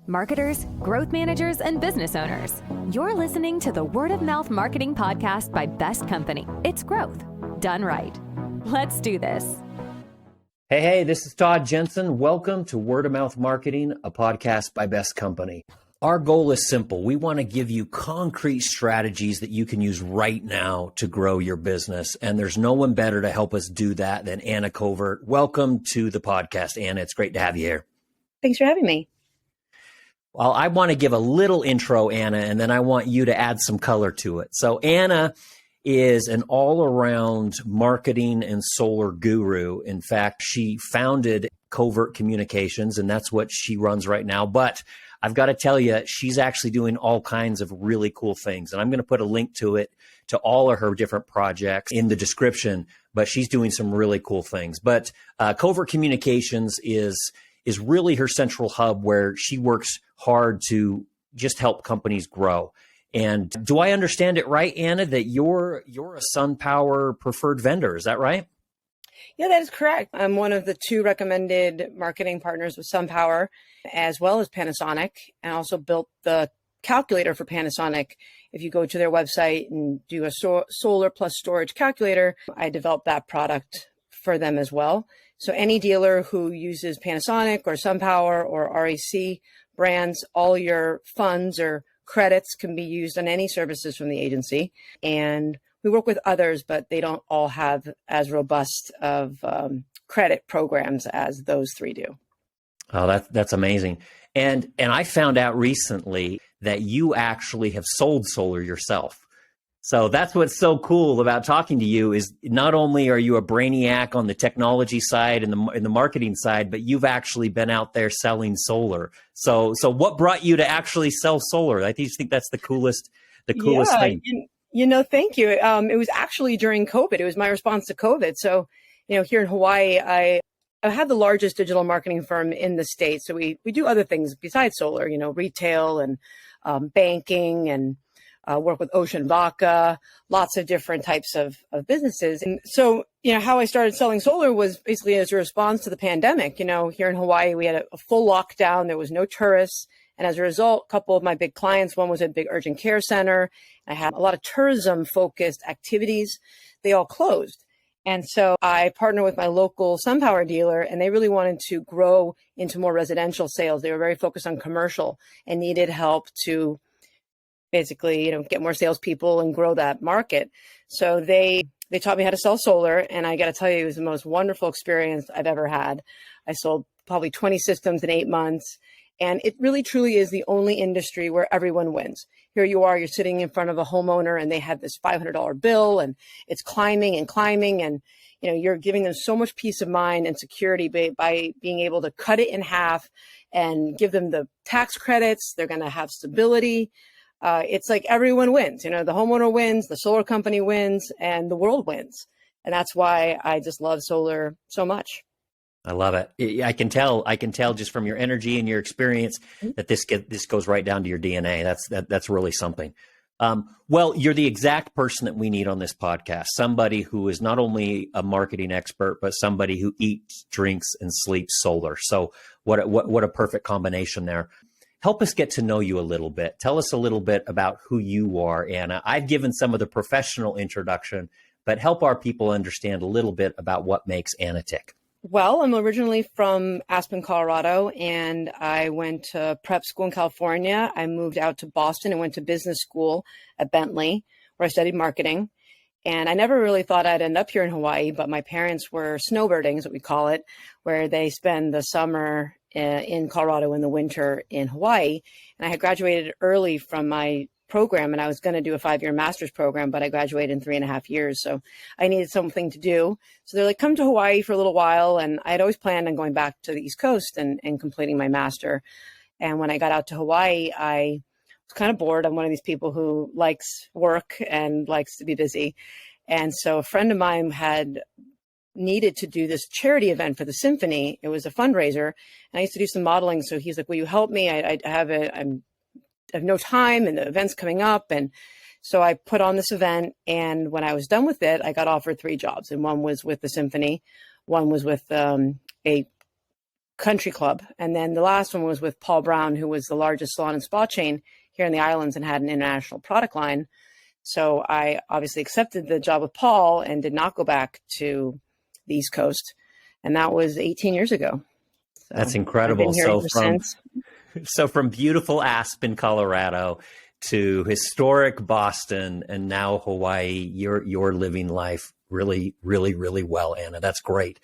marketers, growth managers, and business owners. You're listening to the Word of Mouth Marketing Podcast by Best Company. It's growth done right. Let's do this. Hey, this is Todd Jensen. Welcome to Word of Mouth Marketing, a podcast by Best Company. Our goal is simple. We want to give you concrete strategies that you can use right now to grow your business. And there's no one better to help us do that than Anna Covert. Welcome to the podcast, Anna. It's great to have you here. Thanks for having me. Well, I want to give a little intro, Anna, and then I want you to add some color to it. So Anna is an all-around marketing and solar guru. In fact, she founded Covert Communications, and that's what she runs right now. But I've got to tell you, she's actually doing all kinds of really cool things. And I'm going to put a link to it, to all of her different projects in the description, but she's doing some really cool things. But Covert Communications is really her central hub where she works hard to just help companies grow. And do I understand it right, Anna, that you're a SunPower preferred vendor? Is that right? Yeah, that is correct. I'm one of the two recommended marketing partners with SunPower, as well as Panasonic, and also built the calculator for Panasonic. If you go to their website and do a solar plus storage calculator, I developed that product for them as well. So any dealer who uses Panasonic or SunPower or REC brands, all your funds or credits can be used on any services from the agency. And we work with others, but they don't all have as robust of credit programs as those three do. Oh, that's amazing. And I found out recently that you actually have sold solar yourself. So that's what's so cool about talking to you is not only are you a brainiac on the technology side and the marketing side, but you've actually been out there selling solar. So what brought you to actually sell solar? I just think that's the coolest thing. Thank you. It was actually during COVID. It was my response to COVID. So, here in Hawaii, I have the largest digital marketing firm in the state. So we do other things besides solar, retail and banking and work with Ocean Vodka, lots of different types of businesses. And so, how I started selling solar was basically as a response to the pandemic. Here in Hawaii, we had a full lockdown. There was no tourists. And as a result, a couple of my big clients, one was a big urgent care center. I had a lot of tourism focused activities. They all closed. And so I partnered with my local SunPower dealer, and they really wanted to grow into more residential sales. They were very focused on commercial and needed help to basically, get more salespeople and grow that market. So they taught me how to sell solar. And I got to tell you, it was the most wonderful experience I've ever had. I sold probably 20 systems in 8 months. And it really, truly is the only industry where everyone wins. Here you are, you're sitting in front of a homeowner and they have this $500 bill and it's climbing and climbing. And, you're giving them so much peace of mind and security by being able to cut it in half and give them the tax credits. They're going to have stability. It's like everyone wins. The homeowner wins, the solar company wins, and the world wins. And that's why I just love solar so much. I love it. I can tell just from your energy and your experience that this goes right down to your DNA. That's really something. Well, you're the exact person that we need on this podcast. Somebody who is not only a marketing expert, but somebody who eats, drinks, and sleeps solar. So what a perfect combination there. Help us get to know you a little bit. Tell us a little bit about who you are, Anna. I've given some of the professional introduction, but help our people understand a little bit about what makes Anna tick. Well, I'm originally from Aspen, Colorado, and I went to prep school in California. I moved out to Boston and went to business school at Bentley, where I studied marketing. And I never really thought I'd end up here in Hawaii, but my parents were snowbirding, is what we call it, where they spend the summer in Colorado in the winter in Hawaii. And I had graduated early from my program, and I was going to do a 5-year master's program, but I graduated in 3.5 years. So I needed something to do. So they're like, come to Hawaii for a little while. And I had always planned on going back to the East Coast and completing my master. And when I got out to Hawaii, I was kind of bored. I'm one of these people who likes work and likes to be busy. And so a friend of mine had needed to do this charity event for the symphony. It was a fundraiser, and I used to do some modeling. So he's like, will you help me? I have no time and the event's coming up. And so I put on this event, and when I was done with it, I got offered 3 jobs, and one was with the symphony. One was with a country club. And then the last one was with Paul Brown, who was the largest salon and spa chain here in the islands and had an international product line. So I obviously accepted the job with Paul and did not go back to the East Coast. And that was 18 years ago. So that's incredible. So from beautiful Aspen, Colorado to historic Boston and now Hawaii, you're living life really, really, really well, Anna. That's great.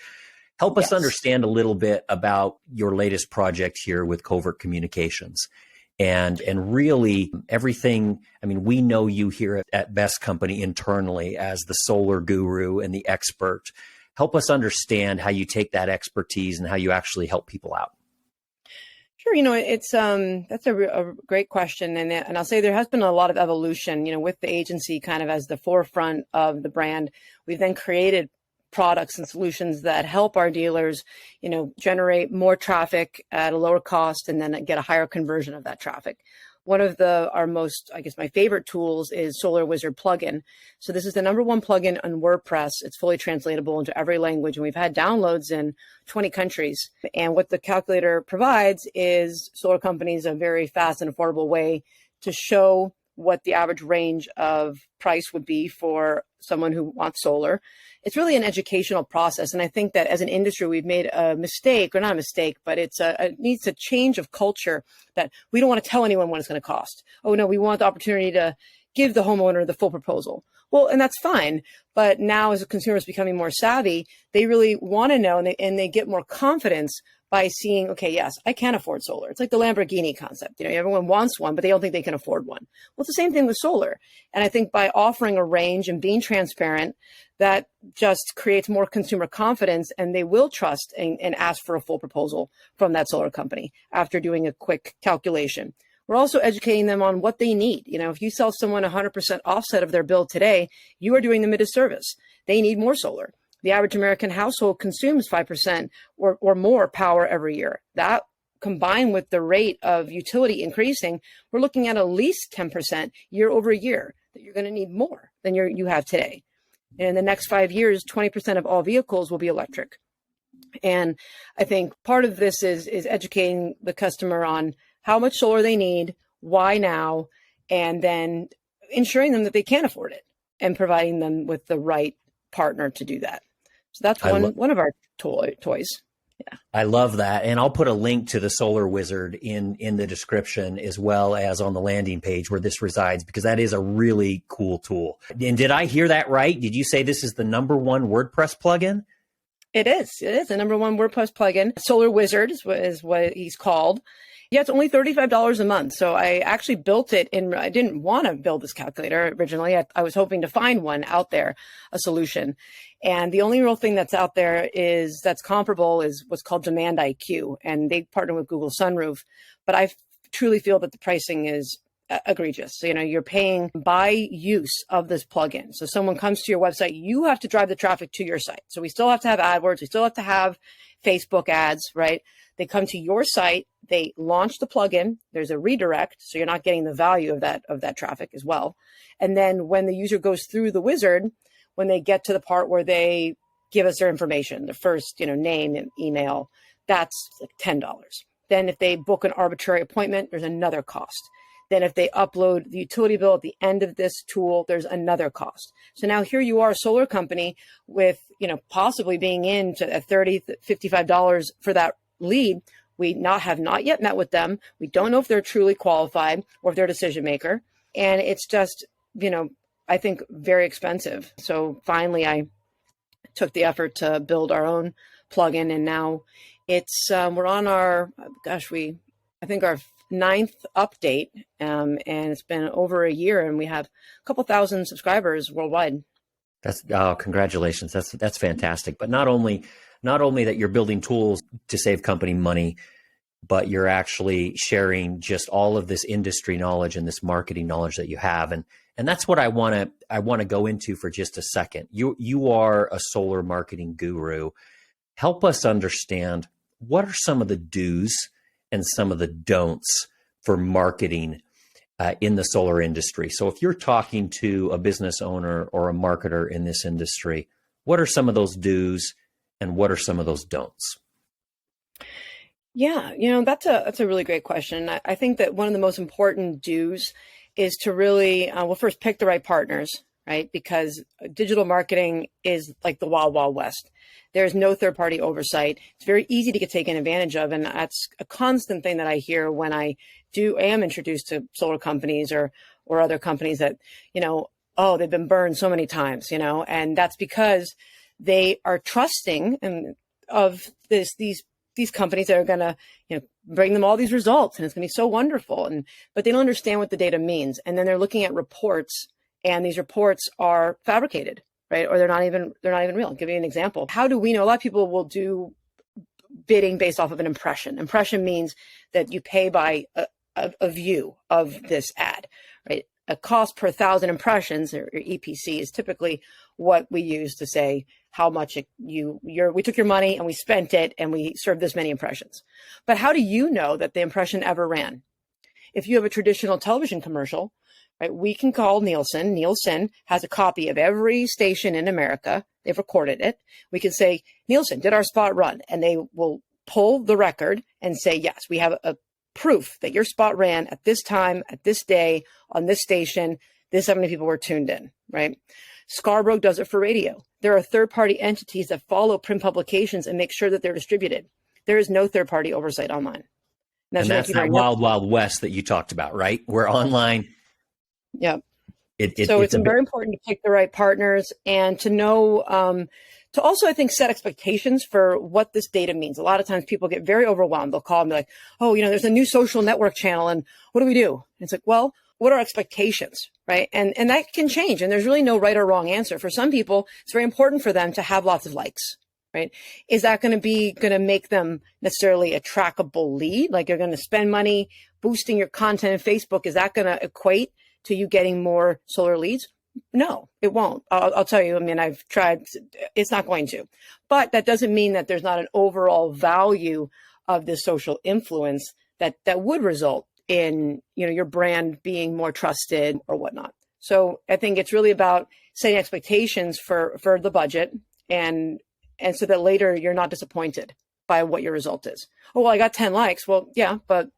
Help us understand a little bit about your latest project here with Covert Communications and really everything. I mean, we know you here at Best Company internally as the solar guru and the expert. Help us understand how you take that expertise and how you actually help people out. Sure. It's that's a great question. And I'll say there has been a lot of evolution, with the agency kind of as the forefront of the brand. We've then created products and solutions that help our dealers, generate more traffic at a lower cost and then get a higher conversion of that traffic. One of our most, my favorite tools is Solar Wizard plugin. So this is the #1 plugin on WordPress. It's fully translatable into every language, and we've had downloads in 20 countries. And what the calculator provides is solar companies a very fast and affordable way to show what the average range of price would be for someone who wants solar. It's really an educational process. And I think that as an industry, we've made a mistake, or not a mistake, but it needs a change of culture that we don't want to tell anyone what it's going to cost. Oh, no, we want the opportunity to give the homeowner the full proposal. Well, and that's fine. But now as a consumer is becoming more savvy, they really want to know and they get more confidence by seeing, okay, yes, I can afford solar. It's like the Lamborghini concept. Everyone wants one, but they don't think they can afford one. Well, it's the same thing with solar. And I think by offering a range and being transparent, that just creates more consumer confidence, and they will trust and ask for a full proposal from that solar company after doing a quick calculation. We're also educating them on what they need. If you sell someone 100% offset of their bill today, you are doing them a disservice. They need more solar. The average American household consumes 5% or more power every year. That combined with the rate of utility increasing, we're looking at least 10% year over year that you're going to need more than you have today. And in the next 5 years, 20% of all vehicles will be electric. And I think part of this is educating the customer on how much solar they need, why now, and then ensuring them that they can afford it and providing them with the right partner to do that. So that's one of our toys. Yeah. I love that. And I'll put a link to the Solar Wizard in the description as well as on the landing page where this resides, because that is a really cool tool. And did I hear that right? Did you say this is the #1 WordPress plugin? It is. It is the #1 WordPress plugin. Solar Wizard is what he's called. Yeah, it's only $35 a month. So I actually built it I didn't want to build this calculator originally. I was hoping to find one out there, a solution. And the only real thing that's out there that's comparable is what's called Demand IQ. And they partner with Google Sunroof. But I truly feel that the pricing is egregious. So, you're paying by use of this plugin. So someone comes to your website, you have to drive the traffic to your site. So we still have to have AdWords. We still have to have Facebook ads, right? They come to your site, they launch the plugin, there's a redirect, so you're not getting the value of that traffic as well. And then when the user goes through the wizard, when they get to the part where they give us their information, the first, name and email, that's like $10. Then if they book an arbitrary appointment, there's another cost. Then if they upload the utility bill at the end of this tool, there's another cost. So now here you are, a solar company with, possibly being in to $30, $55 for that lead. We have not yet met with them. We don't know if they're truly qualified or if they're a decision maker. And it's just, I think very expensive. So finally, I took the effort to build our own plugin. And now we're on our 9th update. And it's been over a year and we have a couple thousand subscribers worldwide. Congratulations. That's fantastic. But not only that you're building tools to save company money, but you're actually sharing just all of this industry knowledge and this marketing knowledge that you have. And that's what I want to go into for just a second. You are a solar marketing guru. Help us understand, what are some of the do's and some of the don'ts for marketing in the solar industry? So if you're talking to a business owner or a marketer in this industry, what are some of those do's and what are some of those don'ts? Yeah, that's a really great question. I think that one of the most important do's is to really, well, first pick the right partners, right? Because digital marketing is like the wild, wild west. There's no third party oversight. It's very easy to get taken advantage of. And that's a constant thing that I hear when I am introduced to solar companies or other companies that, oh, they've been burned so many times, and that's because they are trusting and of these companies that are going to, bring them all these results and it's going to be so wonderful. But they don't understand what the data means. And then they're looking at reports and these reports are fabricated, right? Or they're not even real. I'll give you an example. How do we know? A lot of people will do bidding based off of an impression. Impression means that you pay by a view of this ad, right? A cost per 1,000 impressions, or EPC, is typically what we use to say how much we took your money and we spent it and we served this many impressions. But how do you know that the impression ever ran? If you have a traditional television commercial, right, we can call Nielsen. Nielsen has a copy of every station in America. They've recorded it. We can say, Nielsen, did our spot run? And they will pull the record and say, yes, we have a proof that your spot ran at this time, at this day, on this station. This is how many people were tuned in, right? Scarborough does it for radio. There are third-party entities that follow print publications and make sure that they're distributed. There is no third-party oversight online. And that's that wild, wild west that you talked about, right? Where online. Yeah. It's very important to pick the right partners and to know, to also, I think, set expectations for what this data means. A lot of times people get very overwhelmed. They'll call me like, oh, there's a new social network channel and what do we do? And it's like, well, what are expectations, right? And that can change. And there's really no right or wrong answer. For some people, it's very important for them to have lots of likes, right? Is that going to make them necessarily a trackable lead? Like you're going to spend money boosting your content in Facebook. Is that going to equate to you getting more solar leads? No, it won't. I'll tell you, I've tried, it's not going to. But that doesn't mean that there's not an overall value of this social influence that would result in, your brand being more trusted or whatnot. So I think it's really about setting expectations for the budget and so that later you're not disappointed by what your result is. Oh, well, I got 10 likes. Well, yeah, but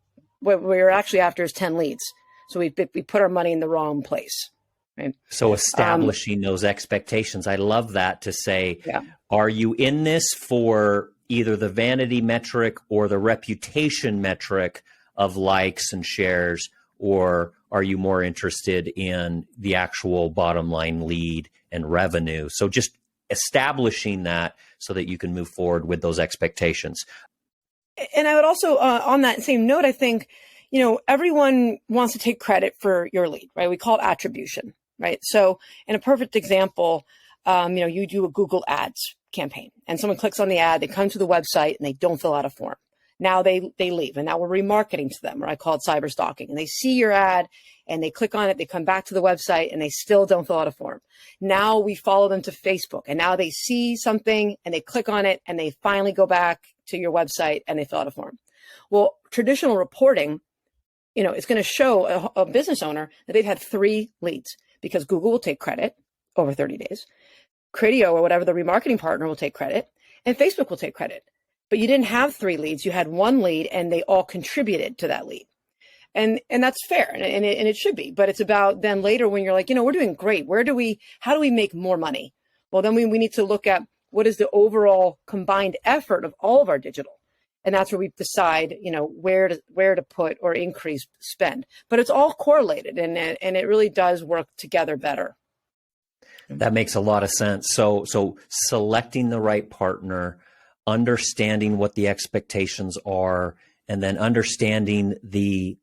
what we're actually after is 10 leads. So we put our money in the wrong place. Right. So establishing those expectations. I love that, to say, Are you in this for either the vanity metric or the reputation metric of likes and shares, or are you more interested in the actual bottom line lead and revenue? So just establishing that so that you can move forward with those expectations. And I would also, on that same note, I think, everyone wants to take credit for your lead, right? We call it attribution. Right. So in a perfect example, you do a Google Ads campaign and someone clicks on the ad, they come to the website and they don't fill out a form. Now they leave and now we're remarketing to them, or I call it cyber stalking, and they see your ad and they click on it. They come back to the website and they still don't fill out a form. Now we follow them to Facebook and now they see something and they click on it and they finally go back to your website and they fill out a form. Well, traditional reporting, it's going to show a business owner that they've had 3 leads. Because Google will take credit over 30 days. Criteo or whatever the remarketing partner will take credit, and Facebook will take credit. But you didn't have 3 leads. You had 1 lead and they all contributed to that lead. And that's fair and it should be. But it's about then later when you're like, we're doing great. How do we make more money? Well, then we need to look at what is the overall combined effort of all of our digital. And that's where we decide, where to put or increase spend. But it's all correlated and it really does work together better. That makes a lot of sense. So selecting the right partner, understanding what the expectations are, and then understanding the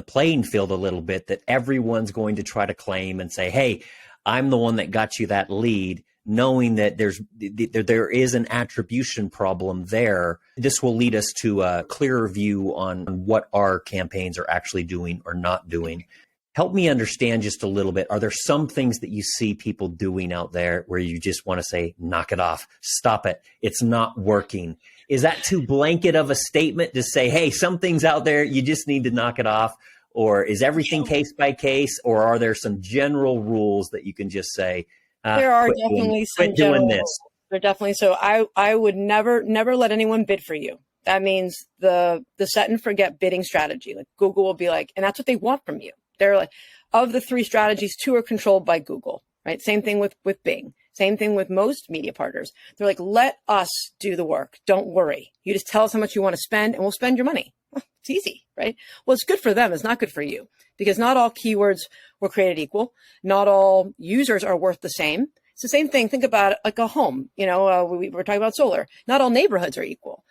playing field a little bit, that everyone's going to try to claim and say, hey, I'm the one that got you that lead. Knowing that there is an attribution problem there, this will lead us to a clearer view on what our campaigns are actually doing or not doing. Help me understand just a little bit. Are there some things that you see people doing out there where you just want to say, knock it off, stop it, it's not working? Is that too blanket of a statement to say, hey, some things out there, you just need to knock it off? Or is everything case by case? Or are there some general rules that you can just say, there are definitely some general rules. There definitely. So I would never let anyone bid for you. That means the set and forget bidding strategy. Like Google will be like, and that's what they want from you. They're like, of the 3 strategies, 2 are controlled by Google, right? Same thing with Bing. Same thing with most media partners. They're like, let us do the work. Don't worry. You just tell us how much you want to spend and we'll spend your money. It's easy, right? Well, it's good for them. It's not good for you because not all keywords were created equal. Not all users are worth the same. It's the same thing. Think about it like a home. We were talking about solar. Not all neighborhoods are equal.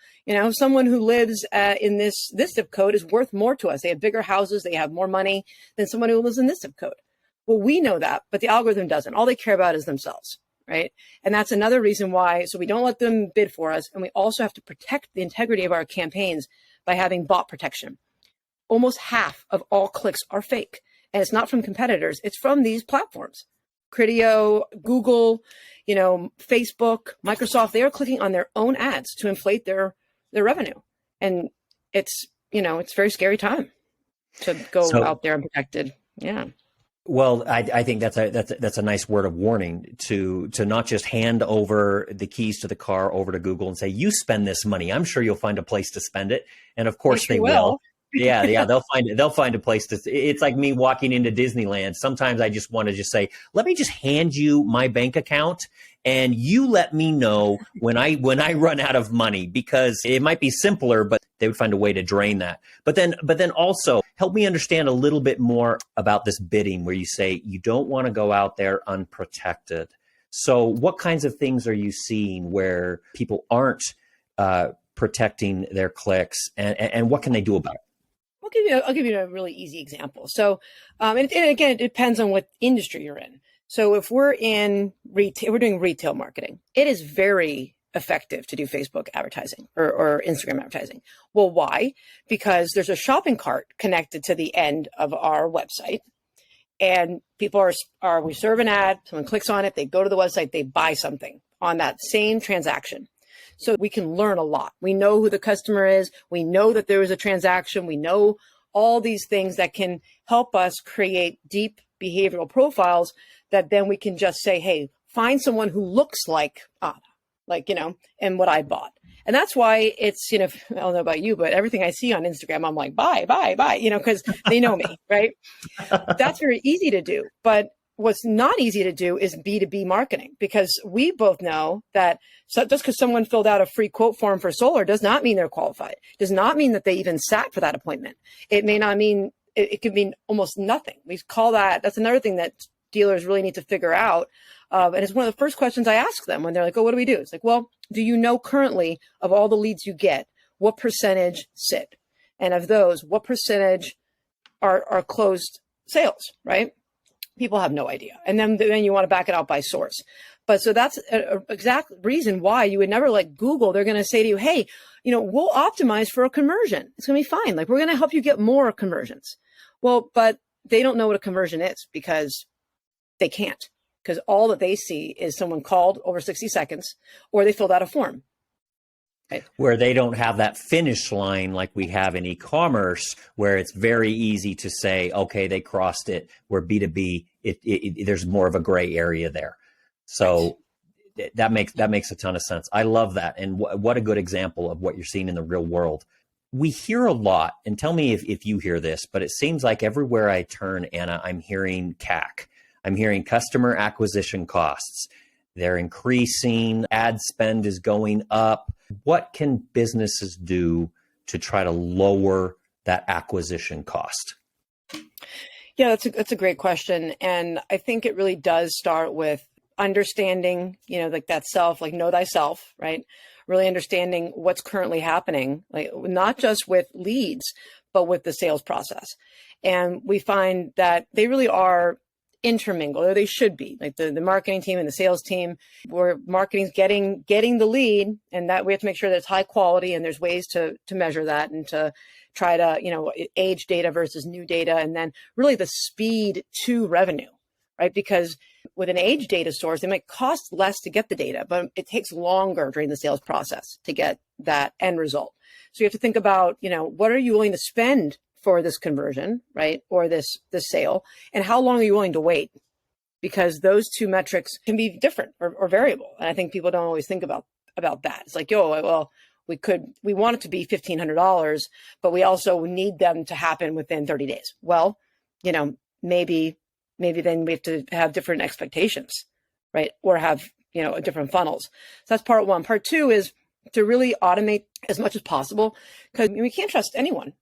Someone who lives in this zip code is worth more to us. They have bigger houses. They have more money than someone who lives in this zip code. Well, we know that, but the algorithm doesn't. All they care about is themselves, right? And that's another reason why. So we don't let them bid for us. And we also have to protect the integrity of our campaigns by having bot protection. Almost half of all clicks are fake. And it's not from competitors. It's from these platforms. Criteo, Google, Facebook, Microsoft, they are clicking on their own ads to inflate their revenue. And it's a very scary time to go out there unprotected. Yeah. Well, I think that's a nice word of warning to not just hand over the keys to the car over to Google and say, you spend this money. I'm sure you'll find a place to spend it. And of course they will. Yeah. They'll find a place to. It's like me walking into Disneyland. Sometimes I just want to just say, let me just hand you my bank account and you let me know when I run out of money, because it might be simpler, but they would find a way to drain that. But then also help me understand a little bit more about this bidding where you say you don't want to go out there unprotected. So what kinds of things are you seeing where people aren't protecting their clicks, and what can they do about it? I'll give you a really easy example. So, and again, it depends on what industry you're in. So if we're in retail, we're doing retail marketing, it is very effective to do Facebook advertising or Instagram advertising. Well, why? Because there's a shopping cart connected to the end of our website, and people we serve an ad, someone clicks on it, they go to the website, they buy something on that same transaction. So we can learn a lot. We know who the customer is. We know that there was a transaction. We know all these things that can help us create deep behavioral profiles that then we can just say, hey, find someone who looks like and what I bought. And that's why it's, I don't know about you, but everything I see on Instagram, I'm like, buy, because they know me, right? That's very easy to do. But what's not easy to do is B2B marketing, because we both know that just because someone filled out a free quote form for solar does not mean they're qualified, does not mean that they even sat for that appointment. It may not mean, it could mean almost nothing. We call that's another thing that dealers really need to figure out. And it's one of the first questions I ask them when they're like, oh, what do we do? It's like, well, do you know currently of all the leads you get, what percentage sit? And of those, what percentage are closed sales, right? People have no idea. And then you want to back it out by source. But so that's an exact reason why you would never like Google. They're going to say to you, hey, we'll optimize for a conversion. It's going to be fine. Like, we're going to help you get more conversions. Well, but they don't know what a conversion is because they can't, because all that they see is someone called over 60 seconds or they filled out a form. Right. Where they don't have that finish line like we have in e-commerce, where it's very easy to say, okay, they crossed it. Where B2B, there's more of a gray area there. So that makes a ton of sense. I love that. And what a good example of what you're seeing in the real world. We hear a lot, and tell me if you hear this, but it seems like everywhere I turn, Anna, I'm hearing CAC. I'm hearing customer acquisition costs. They're increasing, ad spend is going up. What can businesses do to try to lower that acquisition cost? Yeah, that's a great question. And I think it really does start with understanding, like that self, like know thyself, right? Really understanding what's currently happening, like not just with leads, but with the sales process. And we find that they really are intermingled, or they should be, like the marketing team and the sales team, where marketing's getting the lead, and that we have to make sure that it's high quality, and there's ways to measure that and to try to, age data versus new data, and then really the speed to revenue, right? Because with an age data source, it might cost less to get the data, but it takes longer during the sales process to get that end result. So you have to think about, what are you willing to spend for this conversion, right? Or this sale, and how long are you willing to wait? Because those two metrics can be different or variable. And I think people don't always think about that. It's like, well, we want it to be $1,500, but we also need them to happen within 30 days. Well, maybe then we have to have different expectations, right? Or have, different funnels. So that's part one. Part two is to really automate as much as possible, because we can't trust anyone,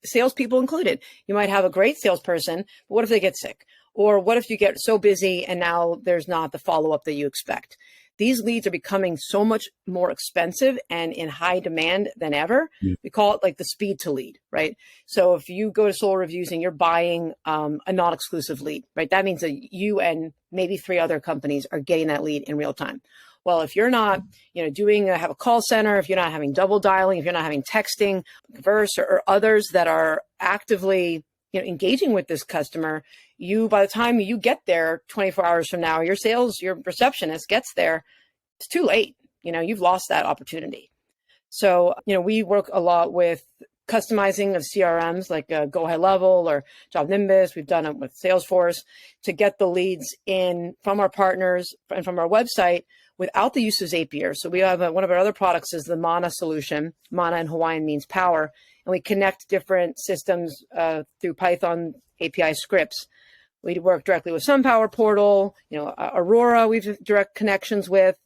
salespeople included. You might have a great salesperson, but what if they get sick? Or what if you get so busy and now there's not the follow-up that you expect? These leads are becoming so much more expensive and in high demand than ever. We call it like the speed to lead, right? So if you go to Solar Reviews and you're buying a non-exclusive lead, right? That means that you and maybe 3 other companies are getting that lead in real time. Well, if you're not, have a call center, if you're not having double dialing, if you're not having texting, Converse or others that are actively, engaging with this customer, by the time you get there 24 hours from now, your receptionist gets there, it's too late. You've lost that opportunity. So, we work a lot with customizing of CRMs like Go High Level or Job Nimbus. We've done it with Salesforce to get the leads in from our partners and from our website without the use of Zapier. So we have one of our other products is the Mana solution. Mana in Hawaiian means power. And we connect different systems through Python API scripts. We work directly with SunPower Portal, Aurora we've direct connections with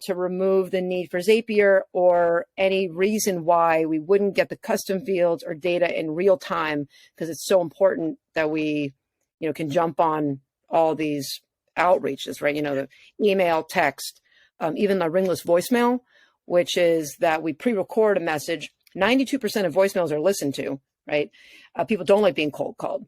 to remove the need for Zapier or any reason why we wouldn't get the custom fields or data in real time, because it's so important that we, can jump on all these outreaches, right? The email, text, even the ringless voicemail, which is that we pre-record a message. 92% of voicemails are listened to, right? People don't like being cold called.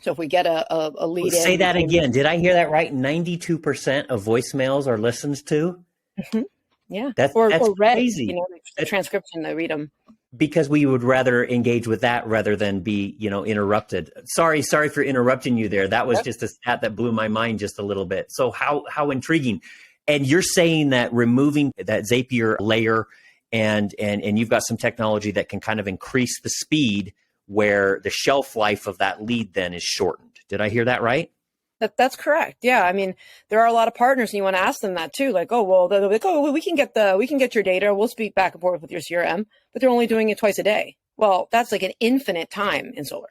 So if we get a lead in. Say that again. Did I hear that right? 92% of voicemails are listened to? Mm-hmm. Yeah. That's or read, crazy. The transcription, they read them. Because we would rather engage with that rather than be, interrupted. Sorry for interrupting you there. That was just a stat that blew my mind just a little bit. So how intriguing. And you're saying that removing that Zapier layer and you've got some technology that can kind of increase the speed where the shelf life of that lead then is shortened. Did I hear that right? That's correct. Yeah. There are a lot of partners and you want to ask them that too. Like, oh, well, they're like, oh, well, we can get your data. We'll speak back and forth with your CRM, but they're only doing it twice a day. Well, that's like an infinite time in solar.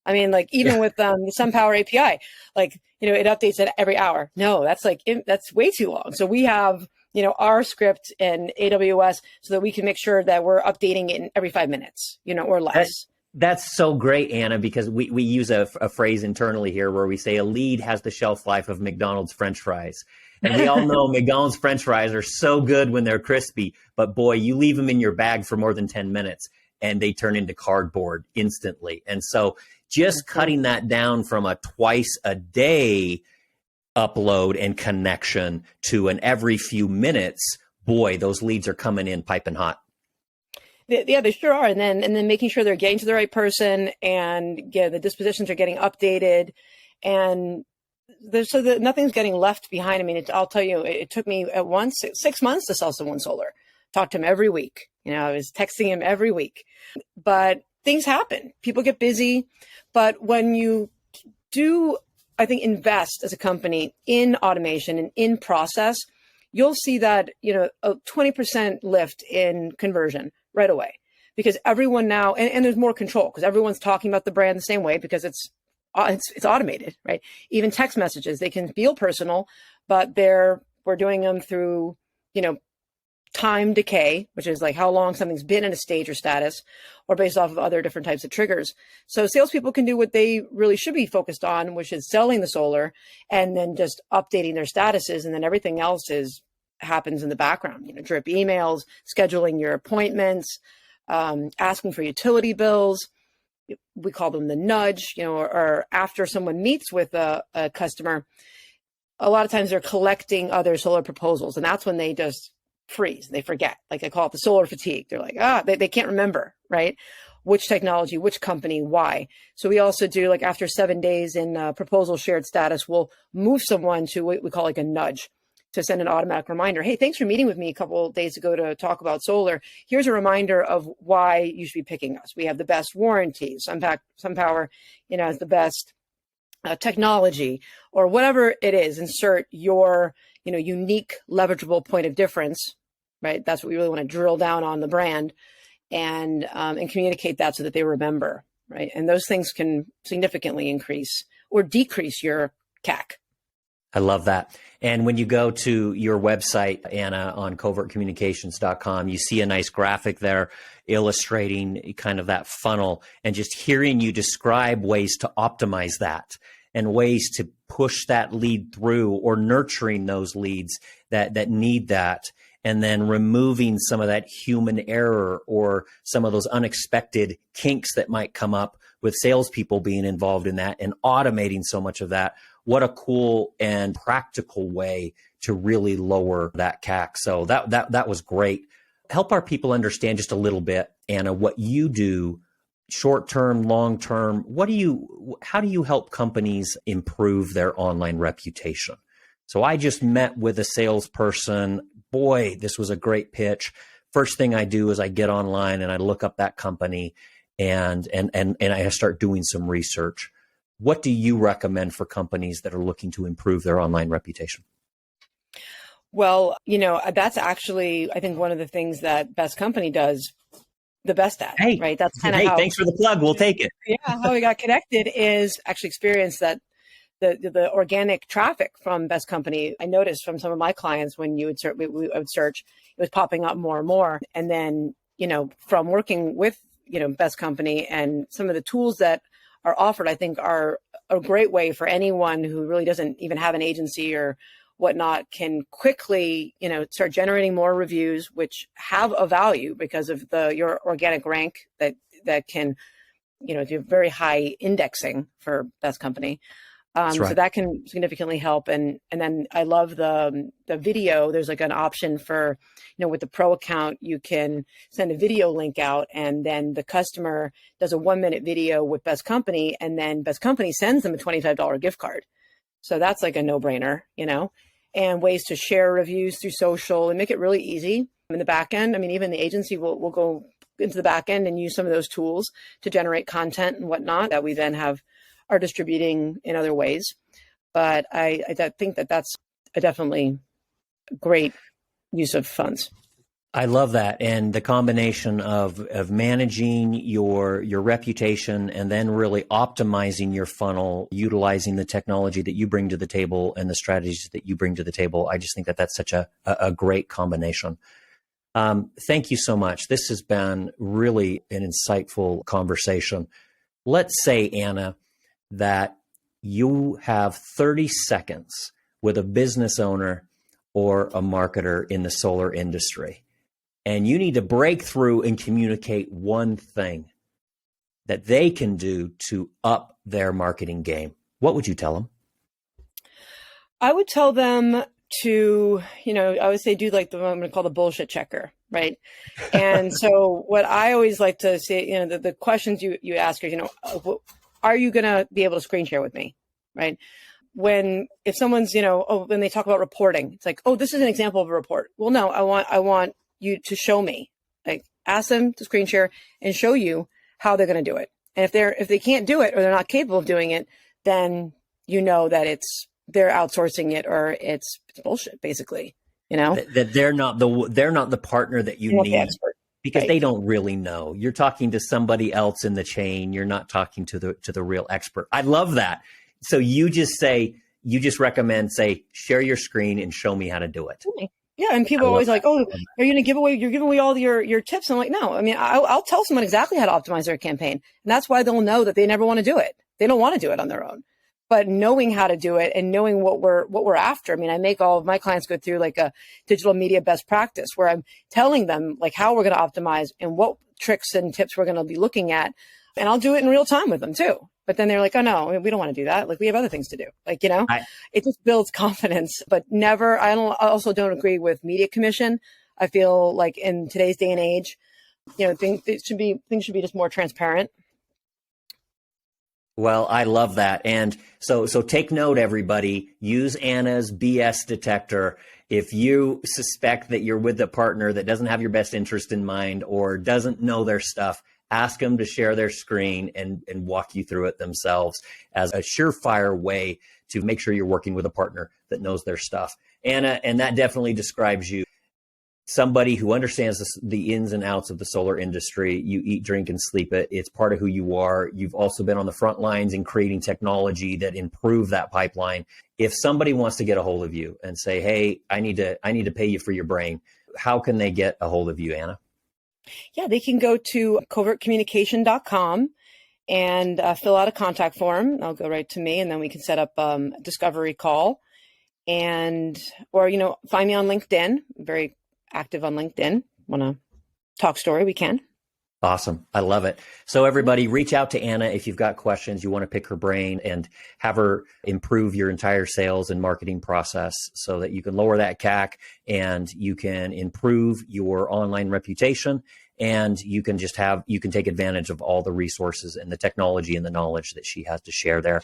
Even with the SunPower API, it updates it every hour. No, that's way too long. So we have, our script in AWS so that we can make sure that we're updating it in every 5 minutes, or less. That's so great, Anna, because we use a phrase internally here where we say a lead has the shelf life of McDonald's French fries. And we all know McDonald's French fries are so good when they're crispy, but boy, you leave them in your bag for more than 10 minutes and they turn into cardboard instantly. And so just cutting that down from a twice a day upload and connection to an every few minutes, boy, those leads are coming in piping hot. Yeah, they sure are. And then making sure they're getting to the right person and the dispositions are getting updated and so that nothing's getting left behind. I'll tell you, it took me at once 6 months to sell someone solar. Talked to him every week. I was texting him every week, but things happen. People get busy. But when you do, I think, invest as a company in automation and in process, you'll see that, a 20% lift in conversion right away, because everyone now, and there's more control because everyone's talking about the brand the same way because it's automated, right? Even text messages, they can feel personal, but we're doing them through, time decay, which is like how long something's been in a stage or status, or based off of other different types of triggers. So salespeople can do what they really should be focused on, which is selling the solar and then just updating their statuses. And then everything else happens in the background, drip emails, scheduling your appointments, asking for utility bills. We call them the nudge, or after someone meets with a customer, a lot of times they're collecting other solar proposals. And that's when they just freeze. They forget, like I call it the solar fatigue. They're like, they can't remember, right? Which technology, which company, why. So we also do after 7 days in proposal shared status, we'll move someone to what we call a nudge to send an automatic reminder. Hey, thanks for meeting with me a couple of days ago to talk about solar. Here's a reminder of why you should be picking us. We have the best warranties. SunPower, has the best technology, or whatever it is. Insert your, unique leverageable point of difference right? That's what we really want to drill down on the brand and communicate that so that they remember, right? And those things can significantly increase or decrease your CAC. I love that. And when you go to your website, Anna, on covertcommunications.com, you see a nice graphic there illustrating kind of that funnel, and just hearing you describe ways to optimize that and ways to push that lead through, or nurturing those leads that need that, and then removing some of that human error or some of those unexpected kinks that might come up with salespeople being involved in that, and automating so much of that. What a cool and practical way to really lower that CAC. So that was great. Help our people understand just a little bit, Anna, what you do, short-term, long-term. How do you help companies improve their online reputation? So I just met with a salesperson. Boy, this was a great pitch. First thing I do is I get online and I look up that company, and I start doing some research. What do you recommend for companies that are looking to improve their online reputation? Well, that's actually, I think, one of the things that Best Company does the best at, right? That's kind of how. Thanks for the plug. We'll take it. Yeah, how we got connected is actually experience that the organic traffic from Best Company. I noticed from some of my clients when we would search, it was popping up more and more. And then, from working with, Best Company and some of the tools that are offered, I think are a great way for anyone who really doesn't even have an agency or whatnot, can quickly, start generating more reviews, which have a value because of your organic rank that can, do very high indexing for Best Company. Right. So that can significantly help. And then I love the video. There's like an option for, with the pro account, you can send a video link out, and then the customer does a 1-minute video with Best Company, and then Best Company sends them a $25 gift card. So that's like a no-brainer, and ways to share reviews through social and make it really easy in the back end. I mean, even the agency will go into the back end and use some of those tools to generate content and whatnot that we then are distributing in other ways. But I think that's a definitely great use of funds. I love that. And the combination of managing your reputation and then really optimizing your funnel, utilizing the technology that you bring to the table and the strategies that you bring to the table. I just think that that's such a great combination. Thank you so much. This has been really an insightful conversation. Let's say, Anna, that you have 30 seconds with a business owner or a marketer in the solar industry, and you need to break through and communicate one thing that they can do to up their marketing game. What would you tell them? I would tell them to, I would say do like I'm going to call the bullshit checker, right? And so what I always like to say, the questions you ask are, are you going to be able to screen share with me, right? If someone's, when they talk about reporting, it's like, oh, this is an example of a report. Well, no, I want you to show me, like ask them to screen share and show you how they're going to do it. And if they can't do it or they're not capable of doing it, then that they're outsourcing it or it's bullshit, basically, that they're not the partner that you need. The expert. Because They don't really know. You're talking to somebody else in the chain. You're not talking to the real expert. I love that. So you just recommend, share your screen and show me how to do it. Yeah. And people are always like, oh, are you going to you're giving away all your tips? I'm like, no, I mean, I'll tell someone exactly how to optimize their campaign. And that's why they'll know that they never want to do it. They don't want to do it on their own. But knowing how to do it and knowing what we're after. I mean, I make all of my clients go through like a digital media best practice where I'm telling them like how we're going to optimize and what tricks and tips we're going to be looking at. And I'll do it in real time with them too. But then they're like, oh no, we don't want to do that. Like we have other things to do. Like, it just builds confidence, but never, I also don't agree with media commission. I feel like in today's day and age, things should be just more transparent. Well, I love that. And so take note, everybody. Use Anna's BS detector. If you suspect that you're with a partner that doesn't have your best interest in mind or doesn't know their stuff, ask them to share their screen and walk you through it themselves as a surefire way to make sure you're working with a partner that knows their stuff. Anna, and that definitely describes you. somebody who understands the ins and outs of the solar industry. You eat, drink, and sleep it. It's part of who you are. You've also been on the front lines in creating technology that improve that pipeline. If somebody wants to get a hold of you and say, hey, I need to pay you for your brain, how can they get a hold of you, Anna? Yeah, they can go to covertcommunication.com and fill out a contact form. They'll go right to me, and then we can set up a discovery call, or find me on LinkedIn. I'm very active on LinkedIn. Want to talk story? We can. Awesome. I love it. So everybody, reach out to Anna if you've got questions. You want to pick her brain and have her improve your entire sales and marketing process so that you can lower that CAC and you can improve your online reputation, and you can take advantage of all the resources and the technology and the knowledge that she has to share there.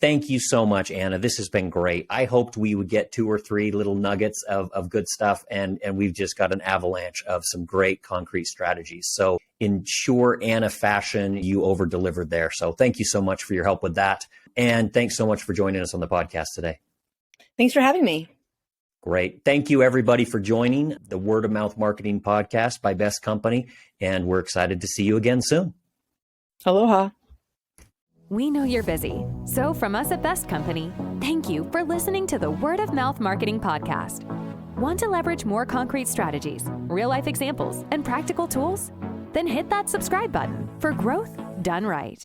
Thank you so much, Anna. This has been great. I hoped we would get 2 or 3 little nuggets of good stuff, and we've just got an avalanche of some great concrete strategies. So in sure Anna fashion, you over-delivered there. So thank you so much for your help with that. And thanks so much for joining us on the podcast today. Thanks for having me. Great. Thank you, everybody, for joining the Word of Mouth Marketing Podcast by Best Company. And we're excited to see you again soon. Aloha. We know you're busy, so from us at Best Company, thank you for listening to the Word of Mouth Marketing Podcast. Want to leverage more concrete strategies, real-life examples, and practical tools? Then hit that subscribe button for growth done right.